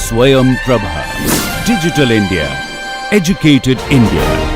Swayam Prabha. Digital India. Educated India.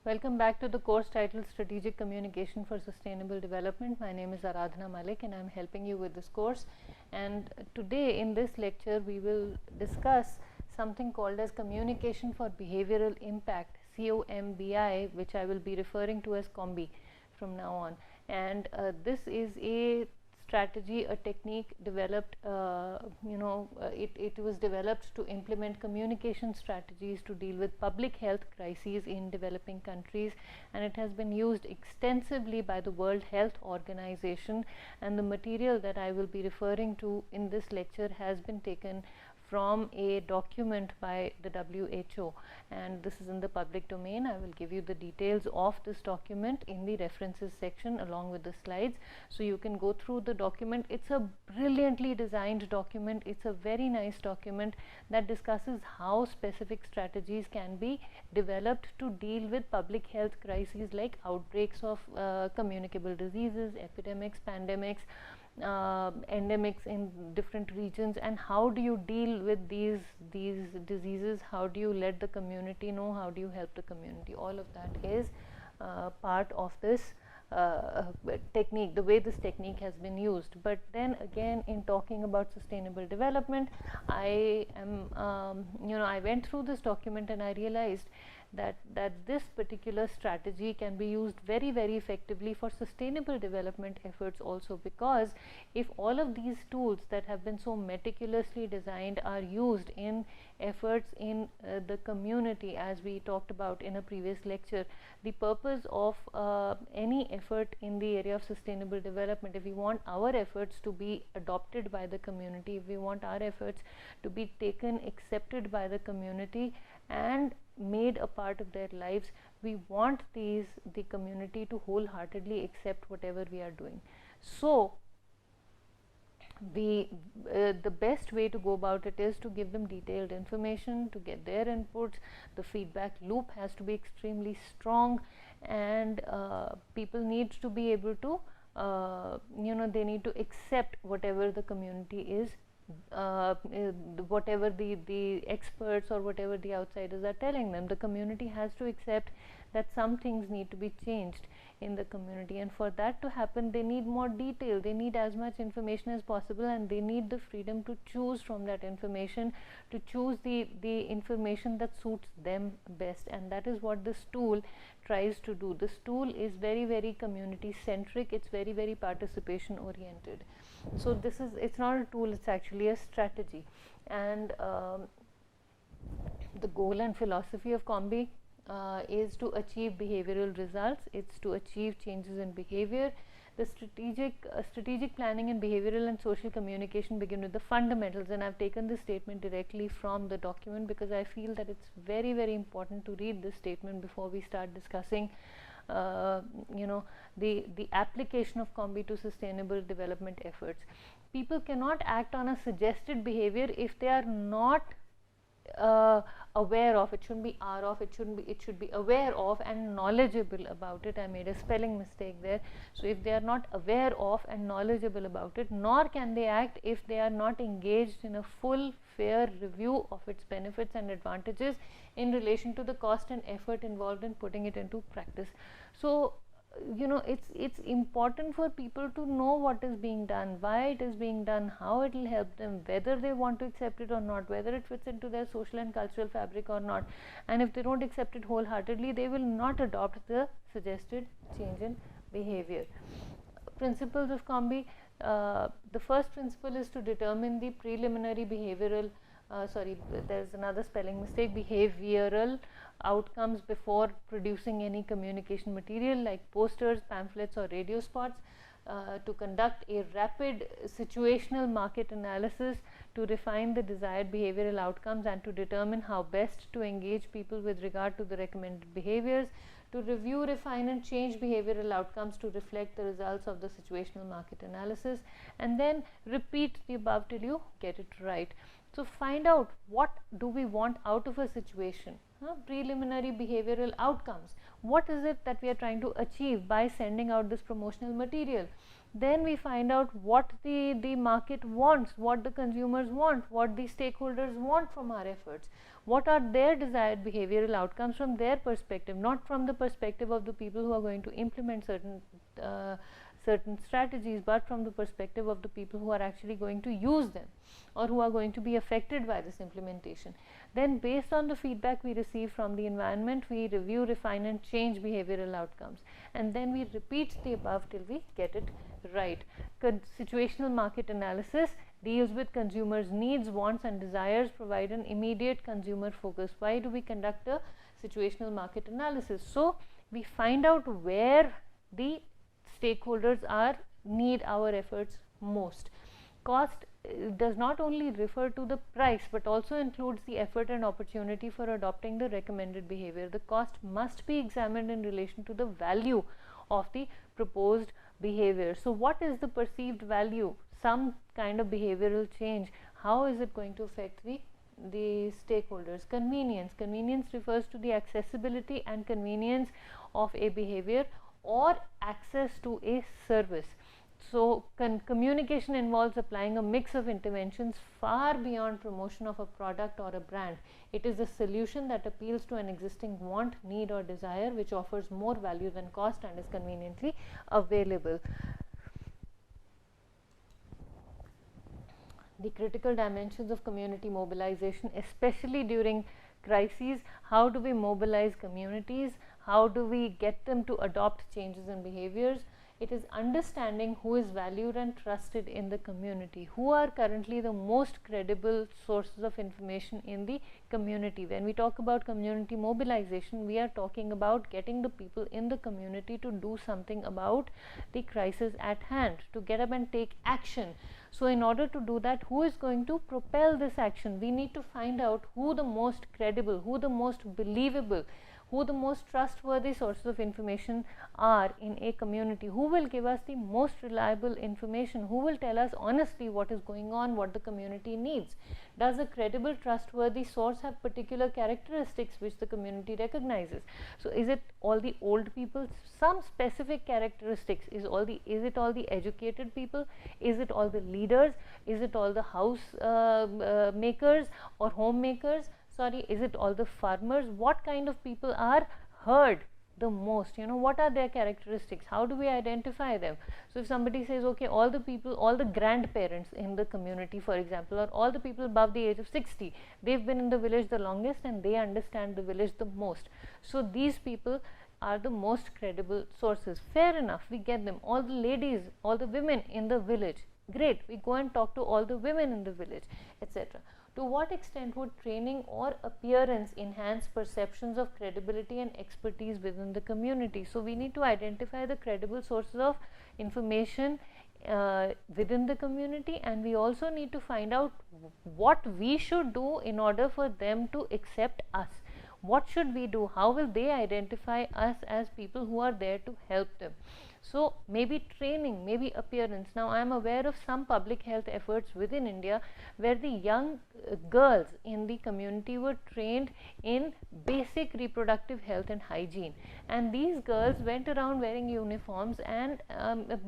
Welcome back to the course titled Strategic Communication for Sustainable Development. My name is Aradhana Malik and I am helping you with this course. And today in this lecture we will discuss something called as Communication for Behavioral Impact, COMBI, which I will be referring to as COMBI from now on. And this is a strategy, a technique developed, it was developed to implement communication strategies to deal with public health crises in developing countries, and it has been used extensively by the World Health Organization, and the material that I will be referring to in this lecture has been taken from a document by the WHO, and this is in the public domain. I will give you the details of this document in the references section along with the slides, so you can go through the document. It's a brilliantly designed document. It's a very nice document that discusses how specific strategies can be developed to deal with public health crises like outbreaks of communicable diseases, epidemics, pandemics, endemics in different regions, and how do you deal with these diseases, how do you let the community know, how do you help the community. All of that is part of this technique, the way this technique has been used. But then again, in talking about sustainable development, I went through this document and I realized that this particular strategy can be used very, very effectively for sustainable development efforts also, because if all of these tools that have been so meticulously designed are used in efforts in the community, as we talked about in a previous lecture, the purpose of any effort in the area of sustainable development, if we want our efforts to be adopted by the community, if we want our efforts to be taken, accepted by the community and made a part of their lives, we want the community to wholeheartedly accept whatever we are doing. So the best way to go about it is to give them detailed information, to get their inputs. The feedback loop has to be extremely strong, and people need to be able to they need to accept whatever the community is, whatever the experts or whatever the outsiders are telling them. The community has to accept that some things need to be changed in the community, and for that to happen they need more detail, they need as much information as possible, and they need the freedom to choose from that information, to choose the information that suits them best. And that is what this tool tries to do. This tool is very, very community centric, it's very, very participation oriented. So this is, it's not a tool, it's actually a strategy. And the goal and philosophy of COMBI is to achieve behavioral results, it's to achieve changes in behavior. The strategic planning in behavioral and social communication begin with the fundamentals, and I've taken this statement directly from the document because I feel that it's very, very important to read this statement before we start discussing the application of COMBI to sustainable development efforts. People cannot act on a suggested behavior if they are not aware of it. Shouldn't be are of, it should be aware of and knowledgeable about it. I made a spelling mistake there. So if they are not aware of and knowledgeable about it, nor can they act if they are not engaged in a full, fair review of its benefits and advantages in relation to the cost and effort involved in putting it into practice. So it's important for people to know what is being done, why it is being done, how it will help them, whether they want to accept it or not, whether it fits into their social and cultural fabric or not. And if they don't accept it wholeheartedly, they will not adopt the suggested change in behavior. Principles of COMBI. The first principle is to determine the preliminary behavioral there's another spelling mistake, behavioral outcomes before producing any communication material like posters, pamphlets or radio spots. To conduct a rapid situational market analysis to refine the desired behavioral outcomes and to determine how best to engage people with regard to the recommended behaviors, to review, refine and change behavioral outcomes to reflect the results of the situational market analysis, and then repeat the above till you get it right. So find out what do we want out of a situation, preliminary behavioral outcomes. What is it that we are trying to achieve by sending out this promotional material? Then we find out what the market wants, what the consumers want, what the stakeholders want from our efforts, what are their desired behavioral outcomes from their perspective, not from the perspective of the people who are going to implement certain strategies, but from the perspective of the people who are actually going to use them or who are going to be affected by this implementation. Then based on the feedback we receive from the environment, we review, refine and change behavioral outcomes, and then we repeat the above till we get it right. Situational market analysis deals with consumers' needs, wants and desires, provide an immediate consumer focus. Why do we conduct a situational market analysis? So we find out where the stakeholders need our efforts most. Cost does not only refer to the price but also includes the effort and opportunity for adopting the recommended behavior. The cost must be examined in relation to the value of the proposed behavior. So what is the perceived value? Some kind of behavioral change. How is it going to affect the stakeholders? Convenience refers to the accessibility and convenience of a behavior or access to a service. So communication involves applying a mix of interventions far beyond promotion of a product or a brand. It is a solution that appeals to an existing want, need or desire, which offers more value than cost and is conveniently available. The critical dimensions of community mobilization, especially during crises. How do we mobilize communities? How do we get them to adopt changes in behaviors? It is understanding who is valued and trusted in the community, who are currently the most credible sources of information in the community. When we talk about community mobilization, we are talking about getting the people in the community to do something about the crisis at hand, to get up and take action. So in order to do that, who is going to propel this action? We need to find out who the most credible, who the most believable, who the most trustworthy sources of information are in a community, who will give us the most reliable information, who will tell us honestly what is going on, what the community needs. Does a credible, trustworthy source have particular characteristics which the community recognizes? So is it all the old people? Some specific characteristics. Is it all the educated people? Is it all the leaders? Is it all the house makers or homemakers? Is it all the farmers? What kind of people are heard the most? What are their characteristics? How do we identify them? So if somebody says, okay, all the people, all the grandparents in the community, for example, or all the people above the age of 60, they've been in the village the longest and they understand the village the most. So these people are the most credible sources. Fair enough, we get them. All the ladies, all the women in the village, great, we go and talk to all the women in the village, etc. To what extent would training or appearance enhance perceptions of credibility and expertise within the community? So we need to identify the credible sources of information within the community, and we also need to find out what we should do in order for them to accept us. What should we do? How will they identify us as people who are there to help them? So maybe training, maybe appearance. Now I am aware of some public health efforts within India where the young girls in the community were trained in basic reproductive health and hygiene, and these girls went around wearing uniforms, and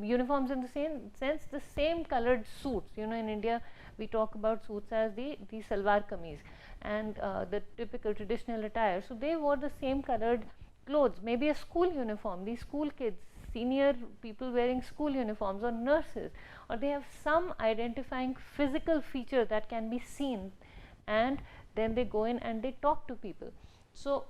uniforms in the same sense, the same colored suits. In India we talk about suits as the salwar kameez and the typical traditional attire. So they wore the same colored clothes, maybe a school uniform, these school kids, senior people wearing school uniforms, or nurses, or they have some identifying physical feature that can be seen, and then they go in and they talk to people. So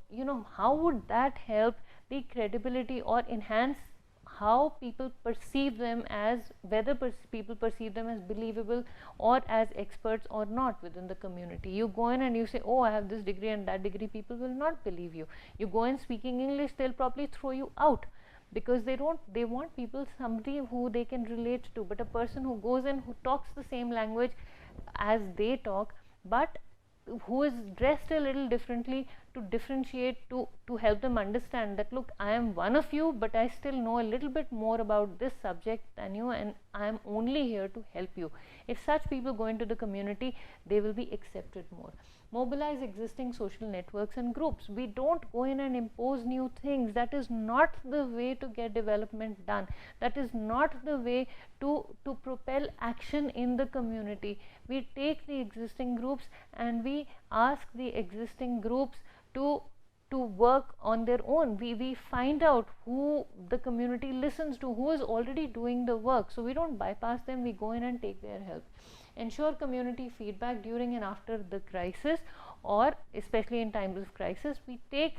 how would that help the credibility or enhance how people perceive them, as whether people perceive them as believable or as experts or not within the community? You go in and you say, oh, I have this degree and that degree, people will not believe you. You go in speaking English, they'll probably throw you out, because they want people, somebody who they can relate to. But a person who goes in, who talks the same language, as they talk, but who is dressed a little differently, to differentiate, to help them understand that, look, I am one of you, but I still know a little bit more about this subject than you, and I am only here to help you. If such people go into the community, they will be accepted more. Mobilize existing social networks and groups. We don't go in and impose new things. That is not the way to get development done. That is not the way to propel action in the community. We take the existing groups and we ask the existing groups to work on their own. We find out who the community listens to, who is already doing the work. So we don't bypass them, we go in and take their help. Ensure community feedback during and after the crisis, or especially in times of crisis, we take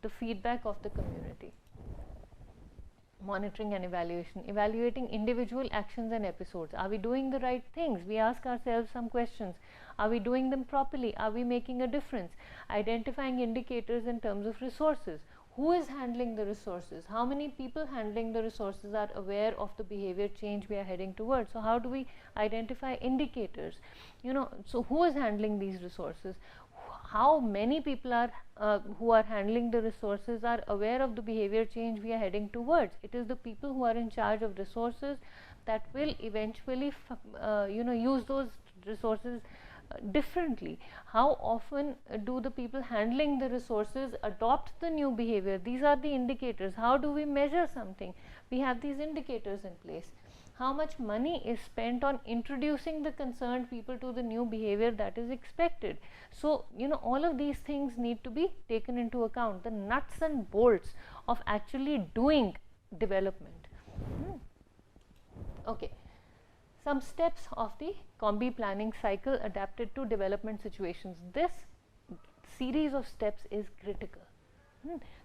the feedback of the community. Monitoring and evaluation. Evaluating individual actions and episodes. Are we doing the right things? We ask ourselves some questions. Are we doing them properly? Are we making a difference? Identifying indicators in terms of resources. Who is handling the resources? How many people handling the resources are aware of the behavior change we are heading towards? So how do we identify indicators? So who is handling these resources? How many people are who are handling the resources are aware of the behavior change we are heading towards? It is the people who are in charge of resources that will eventually use those resources differently. How often do the people handling the resources adopt the new behavior? These are the indicators. How do we measure something? We have these indicators in place. How much money is spent on introducing the concerned people to the new behavior that is expected? So, all of these things need to be taken into account, the nuts and bolts of actually doing development. Okay. Some steps of the COMBI planning cycle adapted to development situations. This series of steps is critical.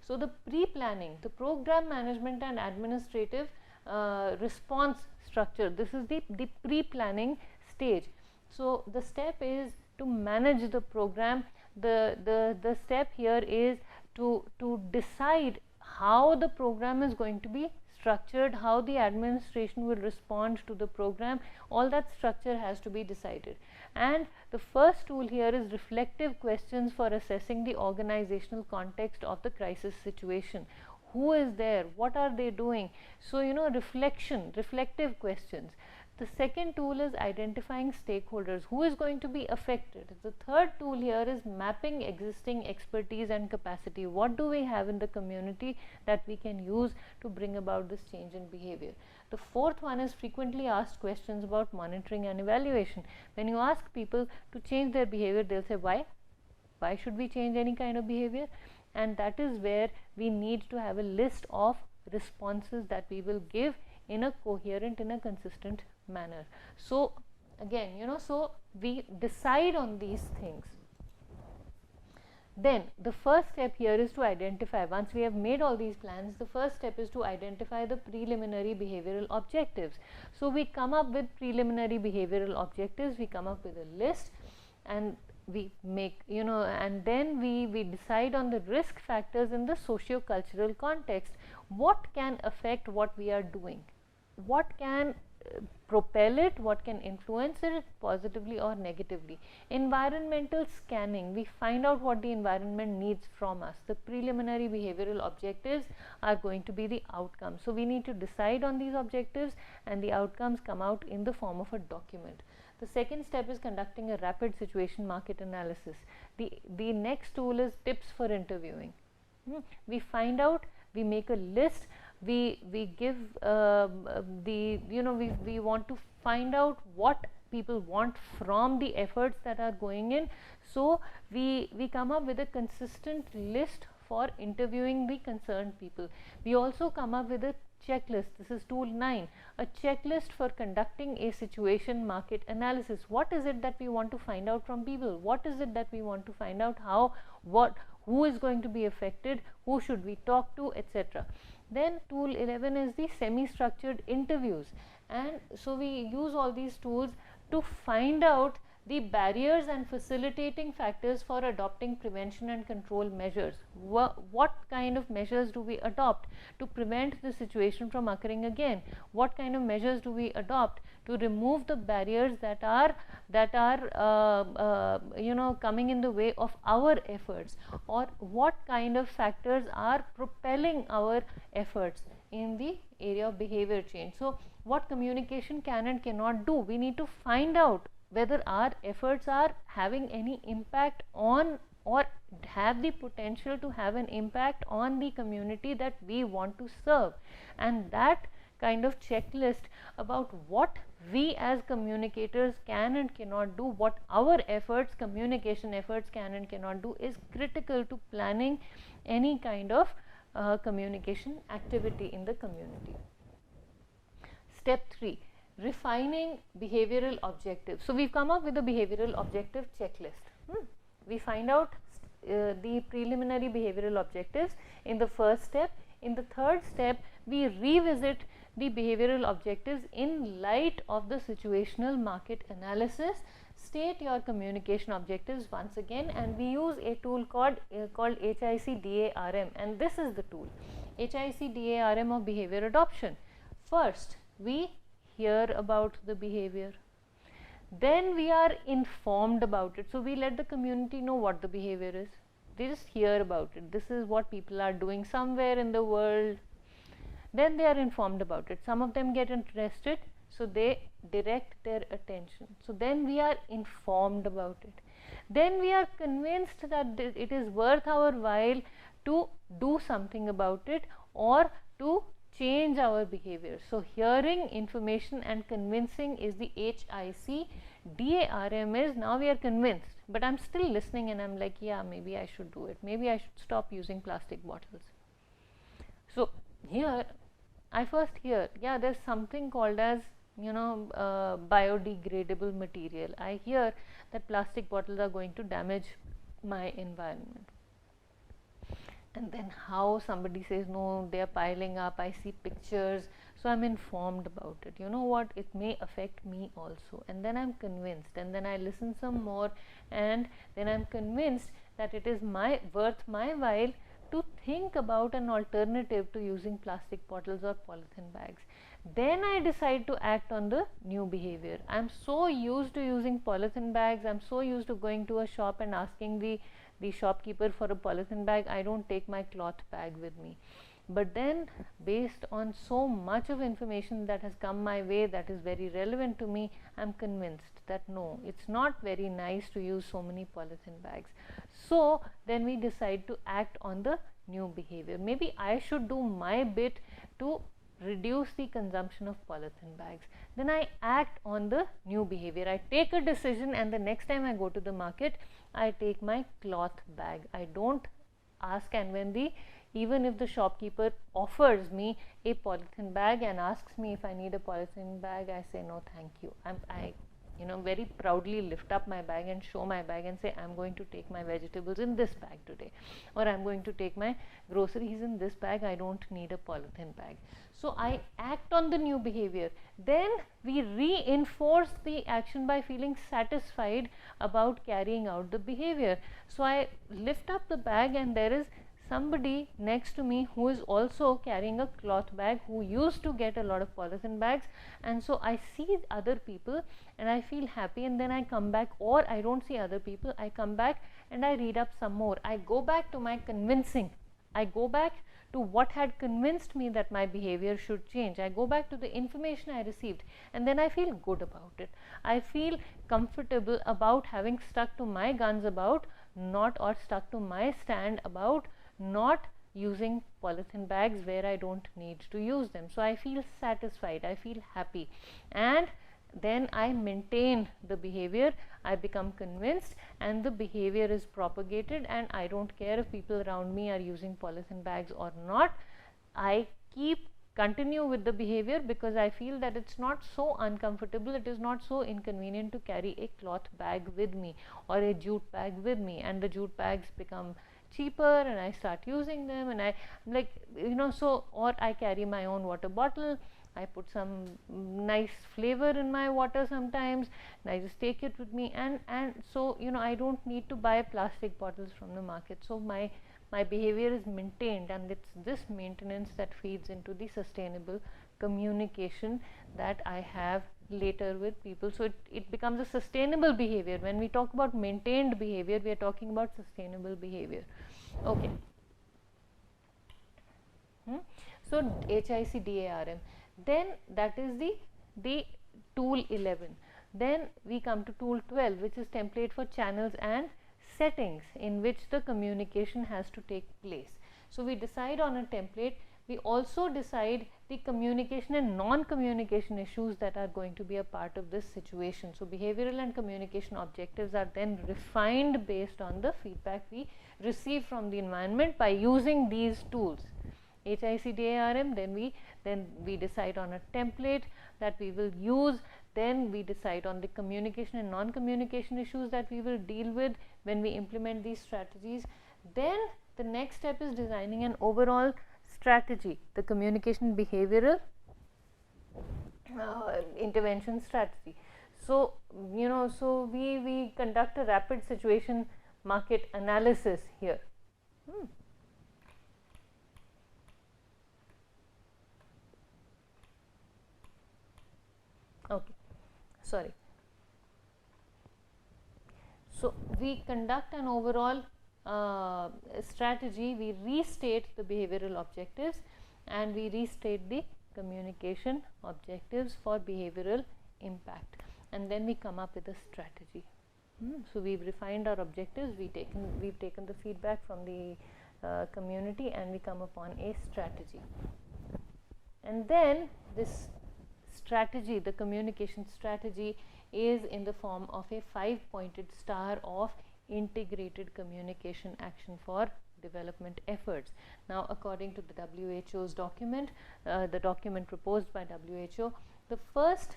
So the pre-planning, the program management and administrative response structure, this is the pre-planning stage. So the step is to manage the program. The step here is to decide how the program is going to be structured, how the administration will respond to the program. All that structure has to be decided. And the first tool here is reflective questions for assessing the organizational context of the crisis situation. Who is there? What are they doing? So, reflective questions. The second tool is identifying stakeholders. Who is going to be affected? The third tool here is mapping existing expertise and capacity. What do we have in the community that we can use to bring about this change in behavior? The fourth one is frequently asked questions about monitoring and evaluation. When you ask people to change their behavior, they'll say, why? Why should we change any kind of behavior? And that is where we need to have a list of responses that we will give in a coherent, in a consistent manner. So again, so we decide on these things. Then the first step here is to identify, once we have made all these plans, the first step is to identify the preliminary behavioral objectives. So we come up with preliminary behavioral objectives, we come up with a list, and we make, and then we decide on the risk factors in the socio-cultural context. What can affect what we are doing? What can propel it, what can influence it positively or negatively? Environmental scanning, we find out what the environment needs from us. The preliminary behavioral objectives are going to be the outcomes. So we need to decide on these objectives, and the outcomes come out in the form of a document. The second step is conducting a rapid situation market analysis. The next tool is tips for interviewing. We find out, we make a list, we give we want to find out what people want from the efforts that are going in. So we come up with a consistent list for interviewing the concerned people. We also come up with a checklist. This is tool 9, a checklist for conducting a situation market analysis. What is it that we want to find out from people? What is it that we want to find out? Who is going to be affected? Who should we talk to, etc. Then tool 11 is the semi-structured interviews, and so we use all these tools to find out the barriers and facilitating factors for adopting prevention and control measures. What kind of measures do we adopt to prevent the situation from occurring again? What kind of measures do we adopt to remove the barriers that are coming in the way of our efforts, or what kind of factors are propelling our efforts in the area of behavior change. So what communication can and cannot do, we need to find out whether our efforts are having any impact on or have the potential to have an impact on the community that we want to serve. And that kind of checklist about what we as communicators can and cannot do, what our efforts, communication efforts can and cannot do, is critical to planning any kind of communication activity in the community. Step 3, refining behavioral objectives. So we've come up with a behavioral objective checklist. We find out the preliminary behavioral objectives in the first step. In the third step, we revisit the behavioral objectives in light of the situational market analysis. State your communication objectives once again, and we use a tool called HICDARM, and this is the tool, HICDARM of behavior adoption. First, we hear about the behavior, then we are informed about it. So we let the community know what the behavior is. They just hear about it. This is what people are doing somewhere in the world. Then they are informed about it. Some of them get interested, so they direct their attention. So then we are informed about it. Then we are convinced that it is worth our while to do something about it or to change our behavior. So hearing, information and convincing is the HIC. DARM is, now we are convinced, but I'm still listening and I'm like, yeah, maybe I should do it. Maybe I should stop using plastic bottles. So here I first hear, yeah, there's something called as, biodegradable material. I hear that plastic bottles are going to damage my environment. And then how somebody says, no, they are piling up, I see pictures, so I'm informed about it. You know what, it may affect me also. And then I'm convinced, and then I listen some more, and then I'm convinced that it is worth my while to think about an alternative to using plastic bottles or polythene bags. Then I decide to act on the new behavior. I'm so used to using polythene bags, I'm so used to going to a shop and asking the shopkeeper for a polythene bag, I don't take my cloth bag with me. But then, based on so much of information that has come my way that is very relevant to me, I'm convinced that no, it's not very nice to use so many polythene bags. So then we decide to act on the new behavior. Maybe I should do my bit to reduce the consumption of polythene bags. Then I act on the new behavior. I take a decision, and the next time I go to the market, I take my cloth bag. I don't ask, and even if the shopkeeper offers me a polythene bag and asks me if I need a polythene bag, I say no, thank you. I very proudly lift up my bag and show my bag and say, I'm going to take my vegetables in this bag today, or I'm going to take my groceries in this bag, I don't need a polythene bag. So I act on the new behavior. Then we reinforce the action by feeling satisfied about carrying out the behavior. So I lift up the bag, and there is somebody next to me who is also carrying a cloth bag, who used to get a lot of polythene bags, and so I see other people and I feel happy, and then I come back, or I don't see other people, I come back and I read up some more. I go back to my convincing. I go back to what had convinced me that my behavior should change. I go back to the information I received, and then I feel good about it. I feel comfortable about having stuck to my guns about or stuck to my stand about not using polythene bags where I don't need to use them. So I feel satisfied, I feel happy, and then I maintain the behavior. I become convinced, and the behavior is propagated, and I don't care if people around me are using polythene bags or not. I continue with the behavior because I feel that it's not so uncomfortable, it is not so inconvenient to carry a cloth bag with me or a jute bag with me, and the jute bags become cheaper and I start using them, and I or I carry my own water bottle. I put some nice flavor in my water sometimes, and I just take it with me, and so I don't need to buy plastic bottles from the market. So my behavior is maintained, and it's this maintenance that feeds into the sustainable communication that I have later with people. So it becomes a sustainable behavior. When we talk about maintained behavior, we are talking about sustainable behavior. Okay. So HICDARM, then that is the tool 11. Then we come to tool 12, which is template for channels and settings in which the communication has to take place. So we decide on a template. We also decide the communication and non-communication issues that are going to be a part of this situation. So behavioral and communication objectives are then refined based on the feedback we receive from the environment by using these tools. HICDARM, then we decide on a template that we will use. Then we decide on the communication and non-communication issues that we will deal with when we implement these strategies. Then the next step is designing an overall strategy, the communication behavioral intervention strategy. So so we conduct a rapid situation market analysis here. Okay, sorry. So we conduct an overall strategy, we restate the behavioral objectives and we restate the communication objectives for behavioral impact, and then we come up with a strategy. So we've refined our objectives, we've taken the feedback from the community, and we come upon a strategy. And then this strategy, the communication strategy, is in the form of a 5-pointed star of integrated communication action for development efforts. Now, according to the WHO's document, the document proposed by WHO, the first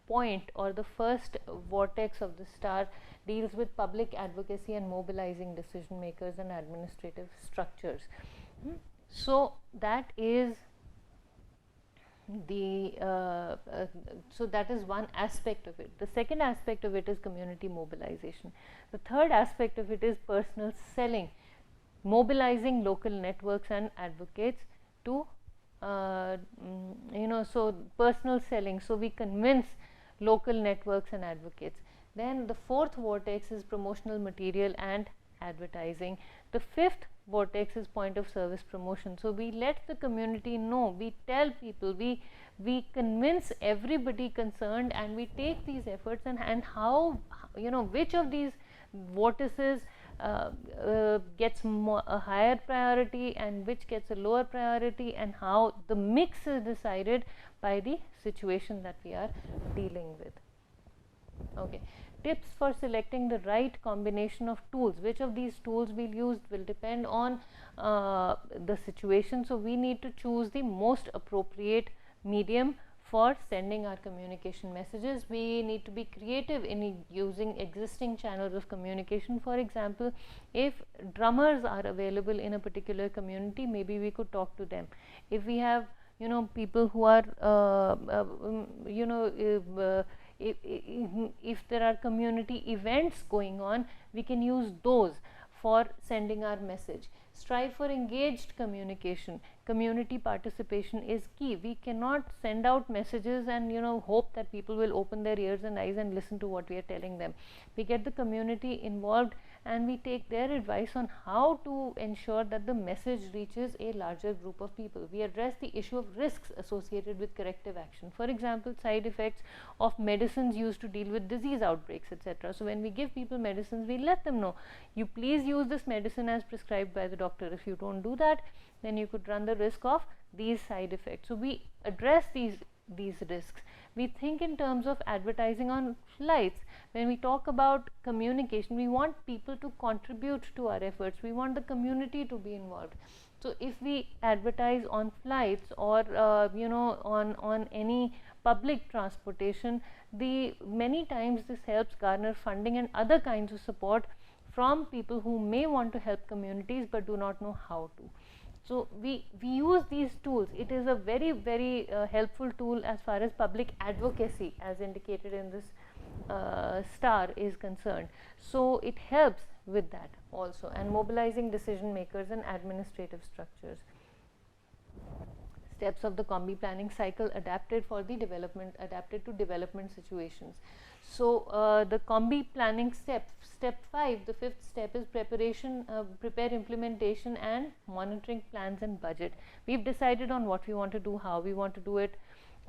point or the first vortex of the star deals with public advocacy and mobilizing decision makers and administrative structures. So that is so that is one aspect of it. The second aspect of it is community mobilization. The third aspect of it is personal selling, mobilizing local networks and advocates to so personal selling, so we convince local networks and advocates. Then the fourth vortex is promotional material and advertising. The fifth vortex is point of service promotion. So we let the community know, we tell people, we convince everybody concerned, and we take these efforts and how, which of these vortices gets a higher priority and which gets a lower priority, and how the mix is decided by the situation that we are dealing with. Okay. Tips for selecting the right combination of tools. Which of these tools we'll use will depend on the situation. So we need to choose the most appropriate medium for sending our communication messages. We need to be creative in using existing channels of communication. For example, if drummers are available in a particular community, maybe we could talk to them. If we have people who are if there are community events going on, we can use those for sending our message. Strive for engaged communication. Community participation is key. We cannot send out messages and hope that people will open their ears and eyes and listen to what we are telling them. We get the community involved and we take their advice on how to ensure that the message reaches a larger group of people. We address the issue of risks associated with corrective action. For example, side effects of medicines used to deal with disease outbreaks, etc. So when we give people medicines, we let them know, you please use this medicine as prescribed by the doctor. If you don't do that, then you could run the risk of these side effects. So we address these risks. We think in terms of advertising on flights. When we talk about communication, we want people to contribute to our efforts. We want the community to be involved. So if we advertise on flights or on any public transportation, many times this helps garner funding and other kinds of support from people who may want to help communities but do not know how to. So we use these tools. It is a very, very helpful tool as far as public advocacy, as indicated in this star, is concerned. So it helps with that also, and mobilizing decision makers and administrative structures. steps of the COMBI planning cycle adapted to development situations. So the COMBI planning step 5, the 5th step is prepare implementation and monitoring plans and budget. We've decided on what we want to do, how we want to do it,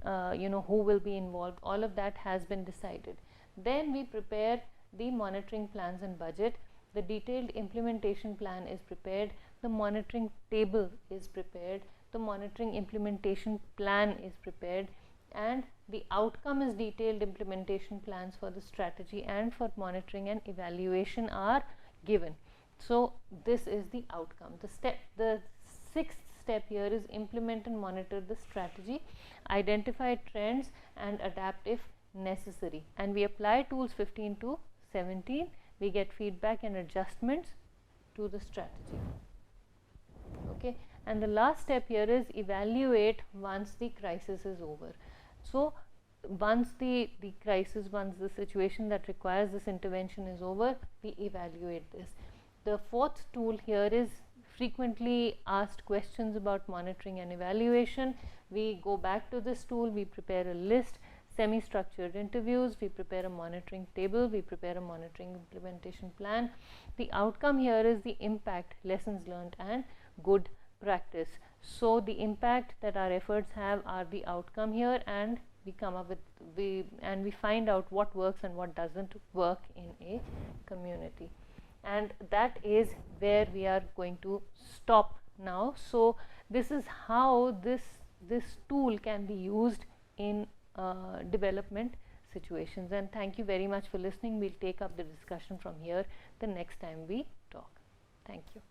who will be involved, all of that has been decided. Then we prepare the monitoring plans and budget. The detailed implementation plan is prepared, the monitoring table is prepared, the monitoring implementation plan is prepared, and the outcome is detailed implementation plans for the strategy and for monitoring and evaluation are given. So this is the outcome. The 6th step here is implement and monitor the strategy, identify trends and adapt if necessary, and we apply tools 15 to 17. We get feedback and adjustments to the strategy. Okay, and the last step here is evaluate once the crisis is over. So once the situation that requires this intervention is over, we evaluate this. The 4th tool here is frequently asked questions about monitoring and evaluation. We go back to this tool, we prepare a list, semi-structured interviews, we prepare a monitoring table, we prepare a monitoring implementation plan. The outcome here is the impact, lessons learned and good practice. So the impact that our efforts have are the outcome here, and we come up with we find out what works and what doesn't work in a community, and that is where we are going to stop now. So this is how this tool can be used in development situations, and thank you very much for listening. We'll take up the discussion from here the next time we talk. Thank you.